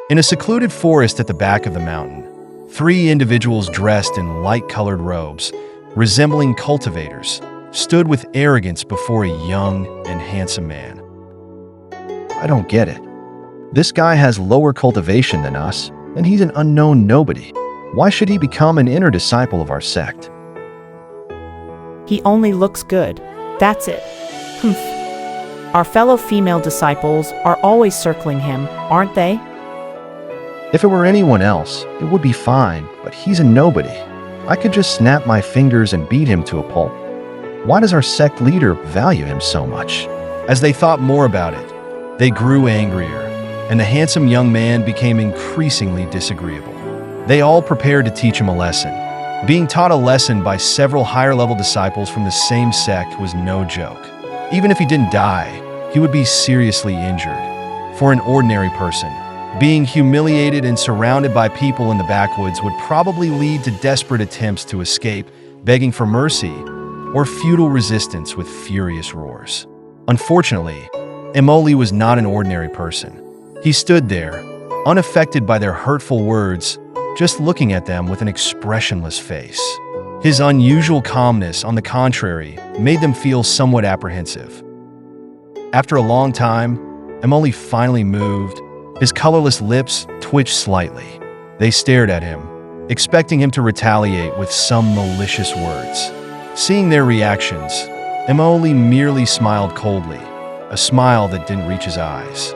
In a secluded forest at the back of the mountain, three individuals dressed in light-colored robes, resembling cultivators, stood with arrogance before a young and handsome man. I don't get it. This guy has lower cultivation than us, and he's an unknown nobody. Why should he become an inner disciple of our sect? He only looks good. That's it. Humph. Our fellow female disciples are always circling him, aren't they? If it were anyone else, it would be fine, but he's a nobody. I could just snap my fingers and beat him to a pulp. Why does our sect leader value him so much? As they thought more about it, they grew angrier, and the handsome young man became increasingly disagreeable. They all prepared to teach him a lesson. Being taught a lesson by several higher-level disciples from the same sect was no joke. Even if he didn't die, he would be seriously injured. For an ordinary person, being humiliated and surrounded by people in the backwoods would probably lead to desperate attempts to escape, begging for mercy, or futile resistance with furious roars. Unfortunately, Emoli was not an ordinary person. He stood there, unaffected by their hurtful words, just looking at them with an expressionless face. His unusual calmness, on the contrary, made them feel somewhat apprehensive. After a long time, Emoli finally moved. His colorless lips twitched slightly. They stared at him, expecting him to retaliate with some malicious words. Seeing their reactions, Emoli merely smiled coldly, a smile that didn't reach his eyes.